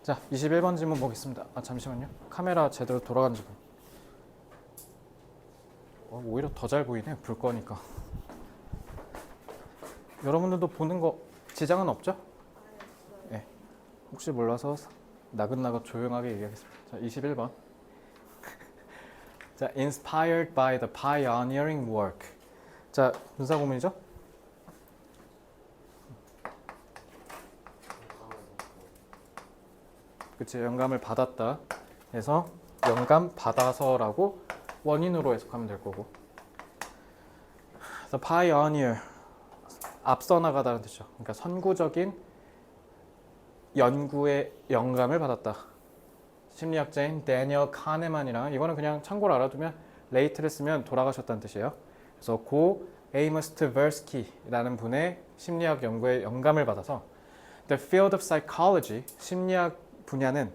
자, 21번 질문 보겠습니다. 아, 잠시만요. 카메라 제대로 돌아간지 오히려 더 잘 보이네. 불 거니까. 여러분들도 보는 거 지장은 없죠? 네. 혹시 몰라서 나긋나긋 조용하게 얘기하겠습니다. 자, 21번. 자, inspired by the pioneering work. 자, 분사 구문이죠? 그치, 영감을 받았다 해서 영감 받아서라고 원인으로 해석하면 될 거고, the pioneer 앞서 나가다는 뜻이죠. 그러니까 선구적인 연구에 영감을 받았다. 심리학자인 데니얼 카네만이랑, 이거는 그냥 참고로 알아두면 레이트를 쓰면 돌아가셨다는 뜻이에요. 그래서 고 에이머스 트베르스키라는 분의 심리학 연구에 영감을 받아서 the field of psychology, 심리학 분야는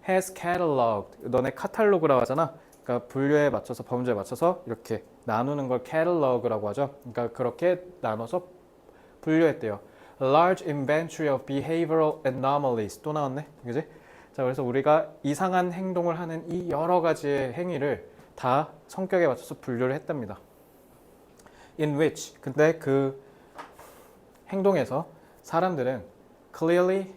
has cataloged, 너네 카탈로그라고 하잖아. 그러니까 분류에 맞춰서, 범주에 맞춰서 이렇게 나누는 걸 catalog라고 하죠. 그러니까 그렇게 나눠서 분류했대요. A large inventory of behavioral anomalies. 또 나왔네, 그지? 자, 그래서 우리가 이상한 행동을 하는 이 여러 가지의 행위를 다 성격에 맞춰서 분류를 했답니다. In which, 근데 그 행동에서 사람들은 clearly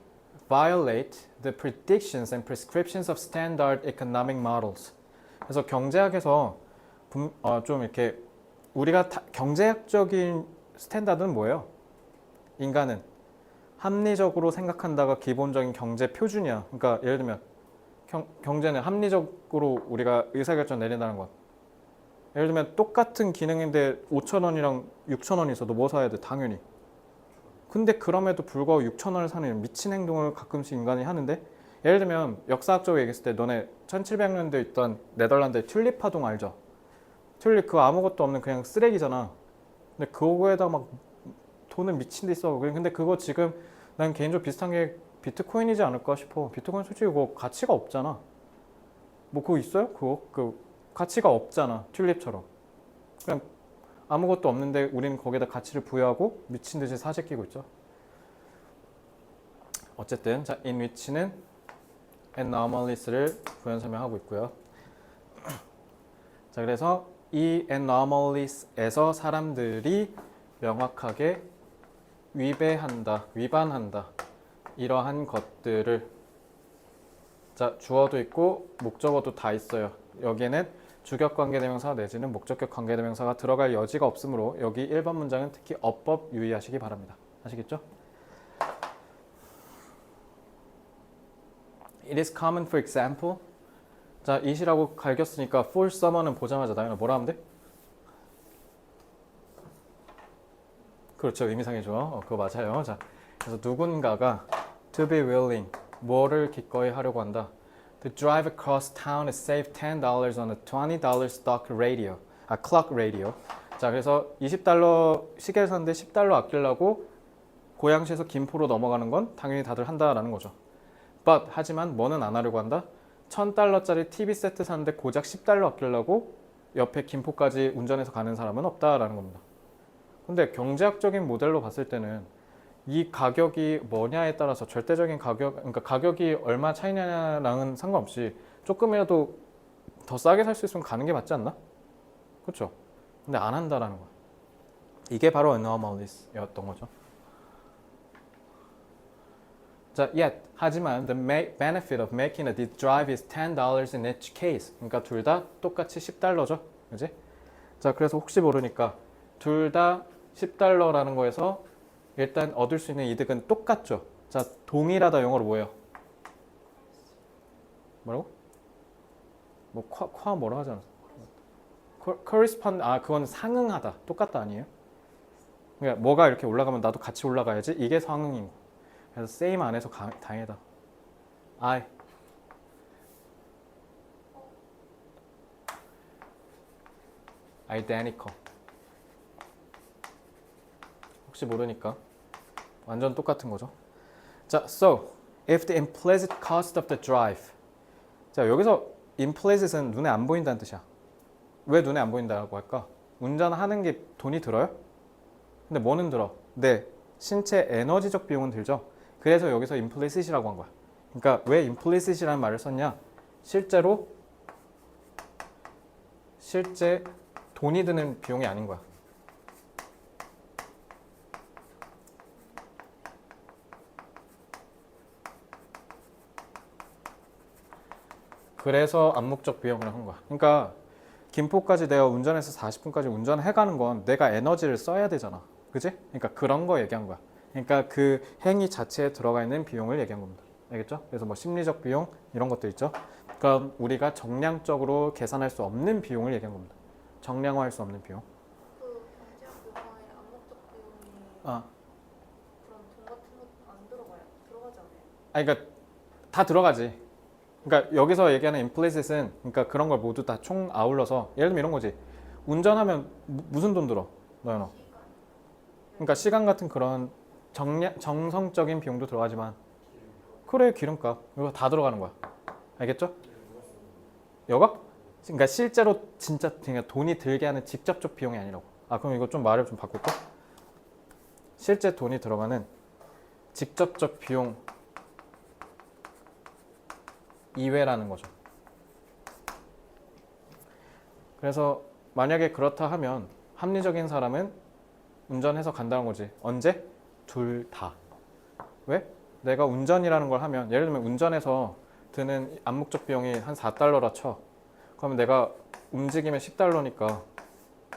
violate the predictions and prescriptions of standard economic models. 그래서 경제학에서 좀 이렇게 우리가 경제학적인 스탠다드는 뭐예요? 인간은 합리적으로 생각한다가 기본적인 경제 표준이야. 그러니까 예를 들면 경제는 합리적으로 우리가 의사결정 내린다는 것. 예를 들면 똑같은 기능인데 5,000원이랑 6,000원이 있어도 뭐 사야 돼? 당연히. 근데 그럼에도 불구하고 6,000원을 사는 미친 행동을 가끔씩 인간이 하는데, 예를 들면 역사학적으로 얘기했을 때 너네 1700년대에 있던 네덜란드의 튤립 파동 알죠? 튤립 그거 아무것도 없는 그냥 쓰레기잖아. 근데 그거에다 막 돈을 미친 데 있어. 근데 그거 지금 난 개인적으로 비슷한 게 비트코인이지 않을까 싶어. 비트코인 솔직히 그거 가치가 없잖아. 뭐 그거 있어요? 그거 그 가치가 없잖아. 튤립처럼. 그냥 아무것도 없는데 우리는 거기에다 가치를 부여하고 미친 듯이 사재 끼고 있죠. 어쨌든 자, in which는 anomalies를 부연 설명하고 있고요. 자, 그래서 이 anomalies에서 사람들이 명확하게 위반한다. 이러한 것들을, 자, 주어도 있고 목적어도 다 있어요. 여기에는 주격 관계대명사 내지는 목적격 관계대명사가 들어갈 여지가 없으므로 여기 1번 문장은 특히 어법 유의하시기 바랍니다. 아시겠죠? It is common for example. 자, it이라고 갈겼으니까 for someone은 보자마자 나연아 뭐라 하면 돼? 그렇죠. 의미상이죠. 그거 맞아요. 자, 그래서 누군가가 to be willing, 뭐를 기꺼이 하려고 한다. To drive across town and save $10 on a $20 stock radio. clock radio. 자, 그래서 $20 시계를 샀는데 $10 아끼려고 고양시에서 김포로 넘어가는 건 당연히 다들 한다라는 거죠. But 하지만 뭐는 안 하려고 한다. $1,000짜리 TV 세트 샀는데 고작 $10 아끼려고 옆에 김포까지 운전해서 가는 사람은 없다라는 겁니다. 근데 경제학적인 모델로 봤을 때는 이 가격이 뭐냐에 따라서 절대적인 가격, 그러니까 가격이 얼마 차이냐랑은 상관없이 조금이라도 더 싸게 살 수 있으면 가는 게 맞지 않나? 그렇죠? 근데 안 한다라는 거야. 이게 바로 anomalies였던 거죠. 자, yet 하지만 the benefit of making a drive is $10 in each case. 그러니까 둘 다 똑같이 $10죠, 그지? 자, 그래서 혹시 모르니까 둘 다 $10라는 거에서 일단 얻을 수 있는 이득은 똑같죠. 자, 동일하다 영어로 뭐예요? 뭐라고? 뭐 뭐라 하지 않았어? correspond, 그건 상응하다. 똑같다 아니에요? 그러니까 뭐가 이렇게 올라가면 나도 같이 올라가야지. 이게 상응인 거. 그래서 same 안에서 다행이다. identical. 혹시 모르니까 완전 똑같은 거죠. 자, so if the implicit cost of the drive. 자, 여기서 implicit은 눈에 안 보인다는 뜻이야. 왜 눈에 안 보인다고 할까? 운전하는 게 돈이 들어요? 근데 뭐는 들어? 네, 신체 에너지적 비용은 들죠. 그래서 여기서 implicit이라고 한 거야. 그러니까 왜 implicit이라는 말을 썼냐? 실제 돈이 드는 비용이 아닌 거야. 그래서 암묵적 비용을 한 거야. 그러니까 김포까지 내가 운전해서 40분까지 운전해가는 건 내가 에너지를 써야 되잖아. 그지? 그러니까 그런 거 얘기한 거야. 그러니까 그 행위 자체에 들어가 있는 비용을 얘기한 겁니다. 알겠죠? 그래서 뭐 심리적 비용 이런 것도 있죠. 그러니까 우리가 정량적으로 계산할 수 없는 비용을 얘기한 겁니다. 정량화할 수 없는 비용. 그 경제학 교과에 암묵적 비용이 아, 그런 돈 같은 것도 안 들어가요? 들어가지 않아요? 아니 그러니까 다 들어가지. 그러니까 여기서 얘기하는 implicit은 그러니까 그런 걸 모두 다 총 아울러서 예를 들면 이런 거지. 운전하면 무슨 돈 들어? 너야. 시간. 그러니까 시간 같은 그런 정성적인 비용도 들어가지만 그래 기름값 이거 다 들어가는 거야. 알겠죠? 여가? 그러니까 실제로 진짜 그냥 돈이 들게 하는 직접적 비용이 아니라고. 아 그럼 이거 좀 말을 좀 바꿀까? 실제 돈이 들어가는 직접적 비용 이외라는 거죠. 그래서 만약에 그렇다 하면 합리적인 사람은 운전해서 간다는 거지. 언제? 둘 다. 왜? 내가 운전이라는 걸 하면 예를 들면 운전해서 드는 암묵적 비용이 한 4달러라 쳐. 그러면 내가 움직이면 10달러니까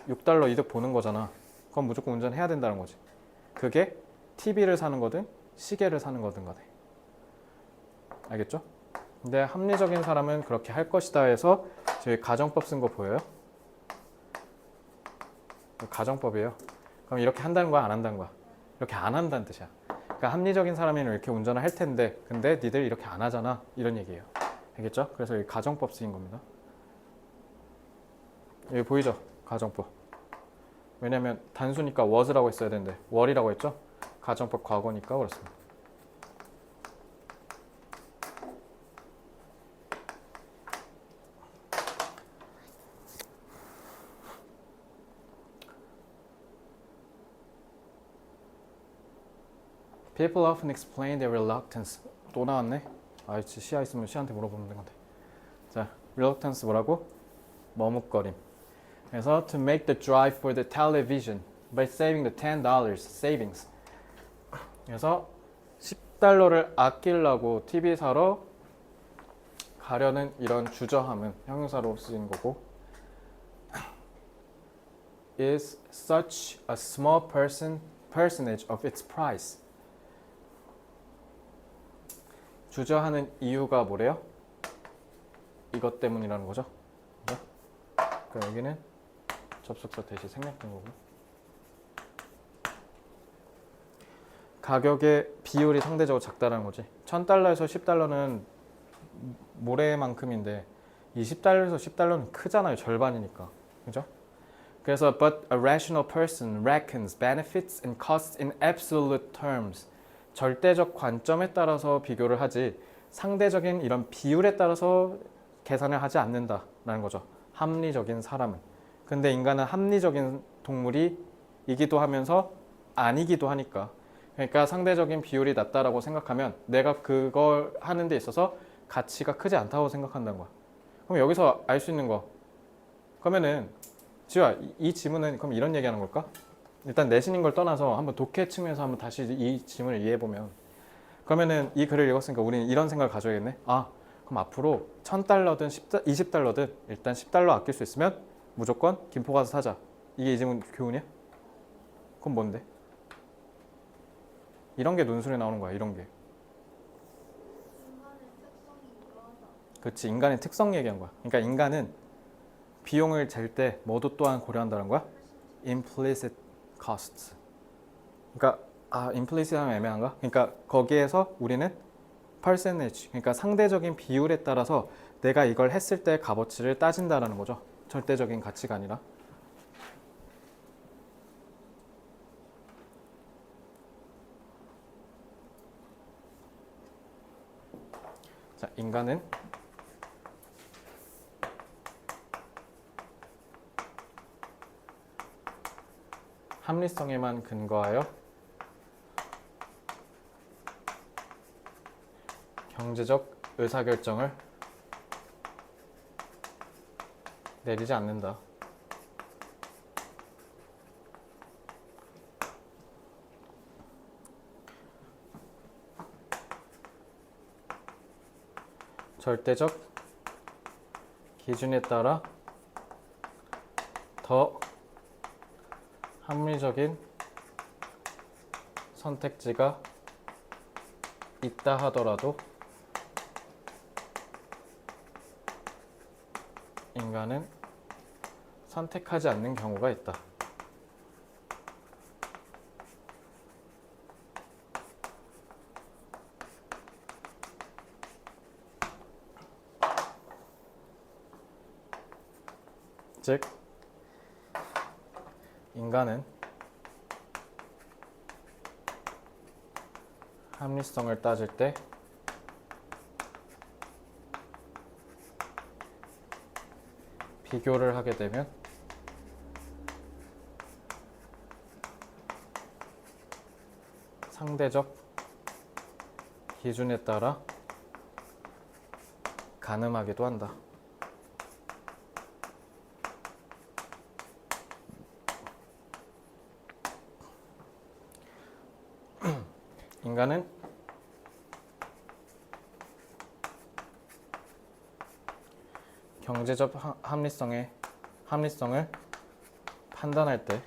6달러 이득 보는 거잖아. 그럼 무조건 운전해야 된다는 거지. 그게 TV를 사는 거든 시계를 사는 거든 간에. 알겠죠? 근데 합리적인 사람은 그렇게 할 것이다 해서 저희 가정법 쓴 거 보여요? 가정법이에요. 그럼 이렇게 한다는 거야, 안 한다는 거야? 이렇게 안 한다는 뜻이야. 그러니까 합리적인 사람이면 이렇게 운전을 할 텐데 근데 니들 이렇게 안 하잖아. 이런 얘기예요. 알겠죠? 그래서 이 가정법 쓰인 겁니다. 여기 보이죠? 가정법. 왜냐면 단수니까 was라고 했어야 되는데 were이라고 했죠? 가정법 과거니까 그렇습니다. People often explain their reluctance. 또 나왔네. 아, 시야 있으면 시한테 물어보면 되는 건데. 자, reluctance 뭐라고? 머뭇거림. 그래서 to make the drive for the television by saving the $10 savings. 그래서 10달러를 아끼려고 TV 사러 가려는 이런 주저함은 형용사로 쓰인 거고 is such a small percentage of its price. 주저하는 이유가 뭐래요? 이것 때문이라는 거죠. 그러니까 여기는 접속사 대신 생략된 거고 가격의 비율이 상대적으로 작다는 거지. 1000달러에서 10달러는 모래만큼인데 20달러에서 10달러는 크잖아요. 절반이니까. 그죠? 그래서 but a rational person reckons benefits and costs in absolute terms. 절대적 관점에 따라서 비교를 하지 상대적인 이런 비율에 따라서 계산을 하지 않는다라는 거죠. 합리적인 사람은. 근데 인간은 합리적인 동물이기도 하면서 아니기도 하니까. 그러니까 상대적인 비율이 낮다라고 생각하면 내가 그걸 하는 데 있어서 가치가 크지 않다고 생각한다는 거야. 그럼 여기서 알 수 있는 거. 그러면은 지우야, 이 지문은 그럼 이런 얘기하는 걸까? 일단 내신인 걸 떠나서 한번 독해 측면에서 한번 다시 이 지문을 이해해 보면 그러면은 이 글을 읽었으니까 우리는 이런 생각을 가져야겠네. 아, 그럼 앞으로 1000달러든 20달러든 일단 10달러 아낄 수 있으면 무조건 김포 가서 사자. 이게 이 지문 교훈이야? 그건 뭔데? 이런 게 논술에 나오는 거야. 이런 게. 인간의 특성이 그러하다. 그렇지. 인간의 특성 얘기한 거야. 그러니까 인간은 비용을 잴 때 뭐도 또한 고려한다는 거야? implicit costs. 그러니까 implicit 하면 애매한가? 그러니까 거기에서 우리는 percentage, 그러니까 상대적인 비율에 따라서 내가 이걸 했을 때 값어치를 따진다라는 거죠. 절대적인 가치가 아니라. 자, 인간은 합리성에만 근거하여 경제적 의사결정을 내리지 않는다. 절대적 기준에 따라 더 합리적인 선택지가 있다 하더라도 인간은 선택하지 않는 경우가 있다. 즉, 인간은 합리성을 따질 때 비교를 하게 되면 상대적 기준에 따라 가늠하기도 한다. 인간은 경제적 합리성을 판단할 때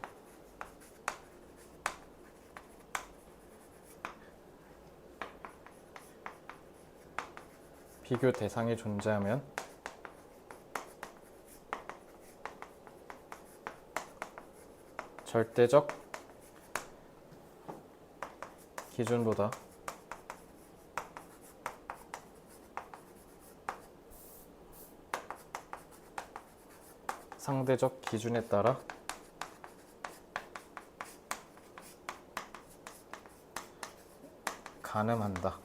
비교 대상이 존재하면 절대적 기준보다 상대적 기준에 따라 가늠한다.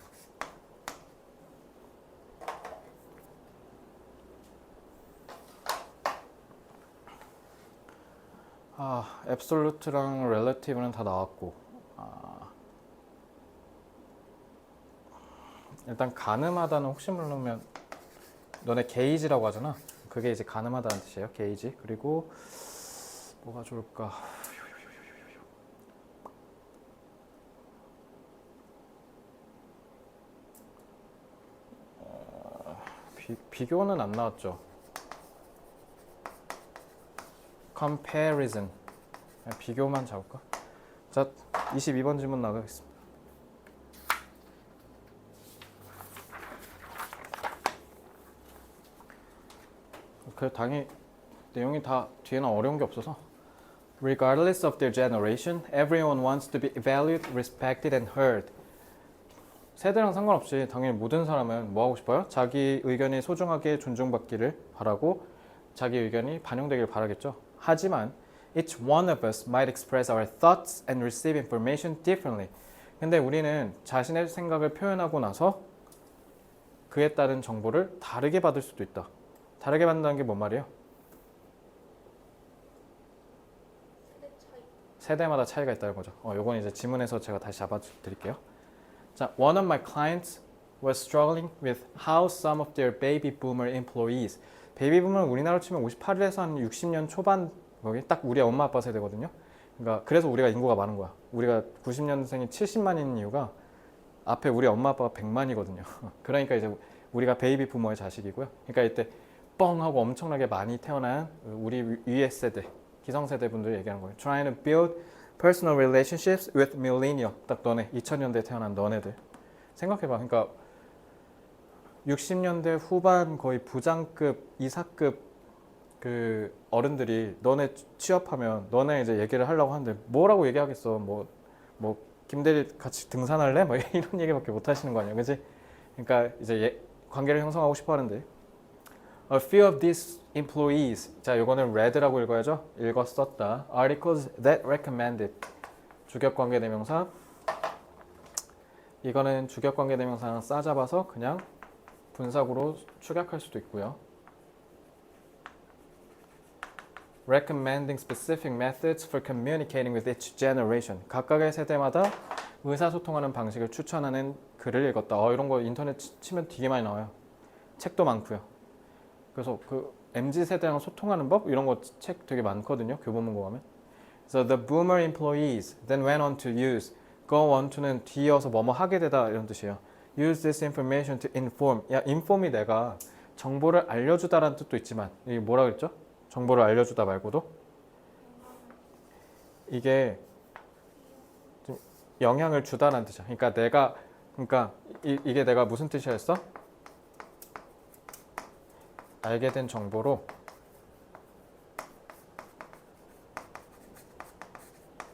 앱솔루트랑 렐러티브는 다 나왔고, 일단 가늠하다는 혹시 모르면 너네 게이지라고 하잖아. 그게 이제 가늠하다는 뜻이에요. 게이지. 그리고 뭐가 좋을까? 비교는 안 나왔죠. comparison. 비교만 잡을까? 자, 22번 질문 나가겠습니다. 그 당연히 내용이 다 뒤에는 어려운 게 없어서 Regardless of their generation, everyone wants to be valued, respected and heard. 세대랑 상관없이 당연히 모든 사람은 뭐 하고 싶어요? 자기 의견이 소중하게 존중받기를 바라고 자기 의견이 반영되기를 바라겠죠. 하지만 each one of us might express our thoughts and receive information differently. 근데 우리는 자신의 생각을 표현하고 나서 그에 따른 정보를 다르게 받을 수도 있다. 다르게 받는다는 게 뭔 말이에요? 세대 차이. 세대마다 차이가 있다는 거죠. 요건 이제 지문에서 제가 다시 잡아드릴게요. 자, one of my clients was struggling with how some of their baby boomer employees. 베이비 부머는 우리나라로 치면 58에서 한 60년 초반 거기 딱 우리 엄마 아빠 세대거든요. 그러니까 그래서 우리가 인구가 많은 거야. 우리가 90년생이 70만인 이유가 앞에 우리 엄마 아빠가 100만이거든요. 그러니까 이제 우리가 베이비 부머의 자식이고요. 그러니까 이때 뻥 하고 엄청나게 많이 태어난 우리 위의 세대, 기성세대 분들 얘기하는 거예요. Trying to build personal relationships with millennial. 딱 너네 2000년대에 태어난 너네들. 생각해봐. 그러니까 60년대 후반 거의 부장급, 이사급 그 어른들이 너네 취업하면 너네 이제 얘기를 하려고 하는데 뭐라고 얘기하겠어. 뭐 김대리 같이 등산할래? 뭐 이런 얘기밖에 못 하시는 거 아니야. 그지? 그러니까 이제 관계를 형성하고 싶어 하는데 A few of these employees. 자, 요거는 read라고 읽어야죠. 읽었었다. Articles that recommended. 주격관계대명사. 이거는 주격관계대명사랑 싸잡아서 그냥 분사구로 축약할 수도 있고요. Recommending specific methods for communicating with each generation. 각각의 세대마다 의사소통하는 방식을 추천하는 글을 읽었다. 이런 거 인터넷 치면 되게 많이 나와요. 책도 많고요. 그래서 그 MZ세대랑 소통하는 법 이런 거 책 되게 많거든요. 교보문고 가면. So the boomer employees then went on to use. go on to는 뒤이어서 뭐뭐 하게 되다 이런 뜻이에요. Use this information to inform. 야, inform이 내가 정보를 알려주다라는 뜻도 있지만 이게 뭐라 그랬죠? 정보를 알려주다 말고도 이게 좀 영향을 주다라는 뜻이야. 그러니까 이게 내가 무슨 뜻이었어? 알게 된 정보로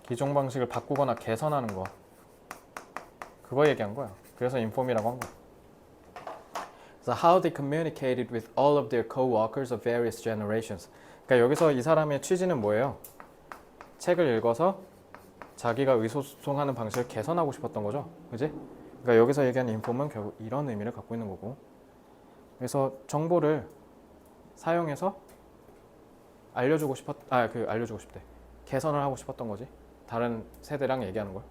기존 방식을 바꾸거나 개선하는 거. 그거 얘기한 거야. 그래서 inform이라고 한 거야. So how they communicated with all of their co-workers of various generations. 그러니까 여기서 이 사람의 취지는 뭐예요? 책을 읽어서 자기가 의소통하는 방식을 개선하고 싶었던 거죠. 그지? 그러니까 여기서 얘기한 inform은 결국 이런 의미를 갖고 있는 거고. 그래서 정보를 사용해서 알려주고 싶대. 개선을 하고 싶었던 거지. 다른 세대랑 얘기하는 걸.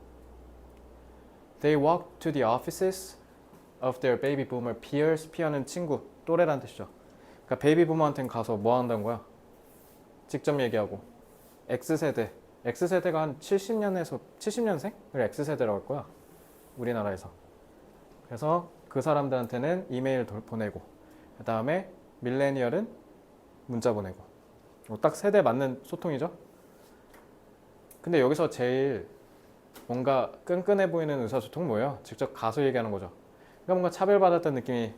They walked to the offices of their baby boomer peers. peer는 친구, 또래란 뜻이죠. 그러니까 베이비 부머한테는 가서 뭐 한다는 거야? 직접 얘기하고. X세대. X세대가 한 70년생을 X세대라고 할 거야. 우리나라에서. 그래서 그 사람들한테는 이메일 보내고 그 다음에 밀레니얼은 문자 보내고. 딱 세대 맞는 소통이죠. 근데 여기서 제일 뭔가 끈끈해 보이는 의사소통은 뭐예요? 직접 가서 얘기하는 거죠. 그러니까 뭔가 차별받았다는 느낌이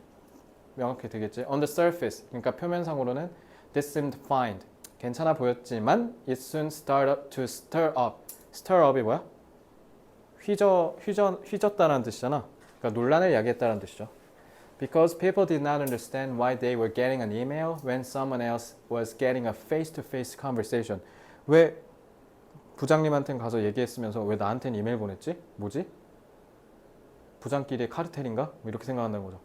명확히 들겠지. On the surface, 그러니까 표면상으로는 this seemed fine. 괜찮아 보였지만 it soon started to stir up. stir up이 뭐야? 휘젓다라는 뜻이잖아. 그러니까 논란을 야기했다는 뜻이죠. Because people did not understand why they were getting an email when someone else was getting a face-to-face conversation. 왜 부장님한테는 가서 얘기했으면서 왜 나한테는 이메일 보냈지? 뭐지? 부장끼리의 카르텔인가? 이렇게 생각한다는 거죠.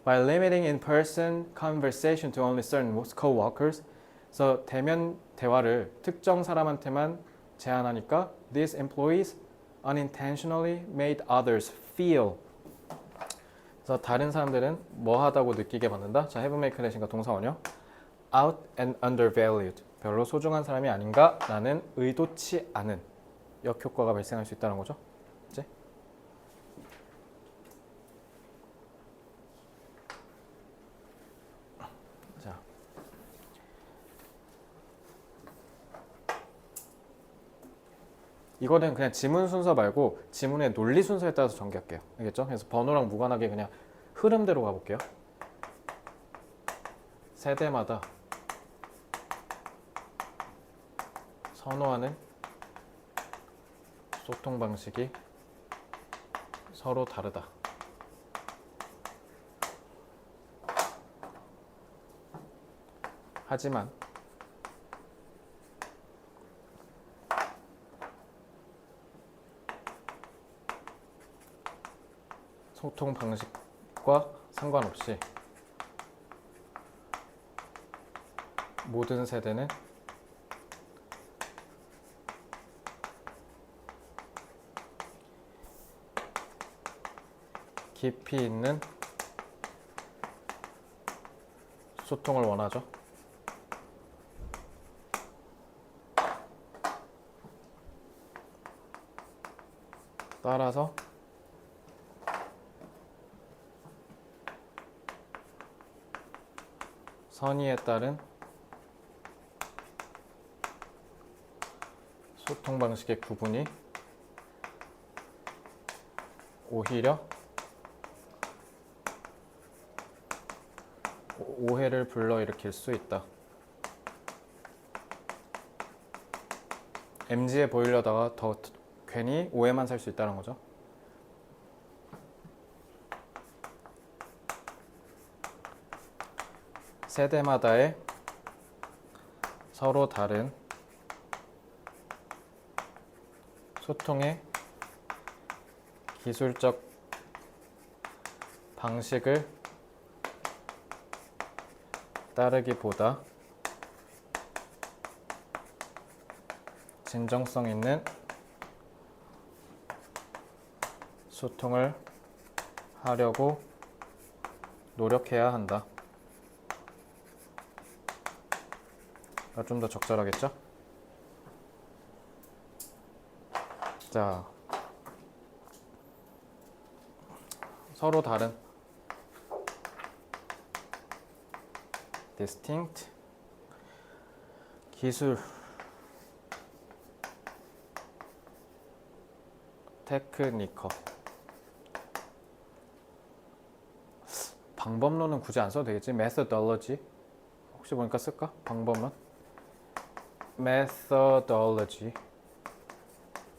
By limiting in-person conversation to only certain co-workers. 그래서 대면 대화를 특정 사람한테만 제한하니까 these employees unintentionally made others feel. 그래서 다른 사람들은 뭐 하다고 느끼게 만든다. 자, have make 대신과 동사 원형. out and undervalued. 별로 소중한 사람이 아닌가라는 의도치 않은 역효과가 발생할 수 있다는 거죠. 이제 자, 이거는 그냥 지문 순서 말고 지문의 논리 순서에 따라서 전개할게요. 알겠죠? 그래서 번호랑 무관하게 그냥 흐름대로 가볼게요. 세대마다 선호하는 소통 방식이 서로 다르다. 하지만 소통 방식과 상관없이 모든 세대는 깊이 있는 소통을 원하죠. 따라서 선의에 따른 소통 방식의 구분이 오히려 오해를 불러일으킬 수 있다. MZ에 보이려다가 더 괜히 오해만 살 수 있다는 거죠. 세대마다의 서로 다른 소통의 기술적 방식을 따르기보다 진정성 있는 소통을 하려고 노력해야 한다. 좀 더 적절하겠죠? 자, 서로 다른 distinct 기술 테크니커 방법론은 굳이 안 써도 되겠지? methodology 혹시 보니까 쓸까? 방법론 methodology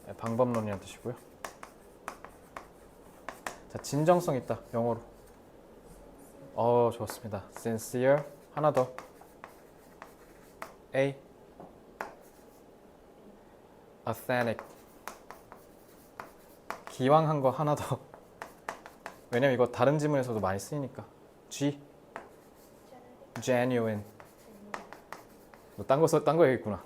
네, 방법론이라는 뜻이고요. 자, 진정성 있다 영어로. 좋습니다. sincere 하나 더 A authentic 기왕한 거 하나 더 왜냐면 이거 다른 지문에서도 많이 쓰이니까 G genuine 딴거 얘기했구나.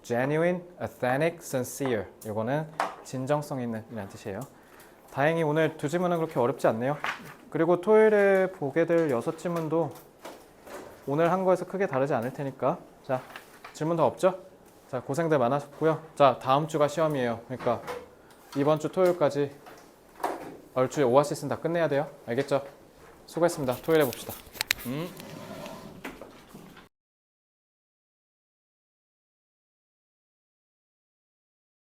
genuine, authentic, sincere 이거는 진정성 있는 이라는 뜻이에요. 다행히 오늘 두 지문은 그렇게 어렵지 않네요. 그리고 토요일에 보게 될 6지문도 오늘 한 거에서 크게 다르지 않을 테니까 자 질문 더 없죠? 자 고생들 많으셨고요. 자 다음 주가 시험이에요. 그러니까 이번 주 토요일까지 얼추 오아시스는 다 끝내야 돼요. 알겠죠? 수고했습니다. 토요일에 봅시다.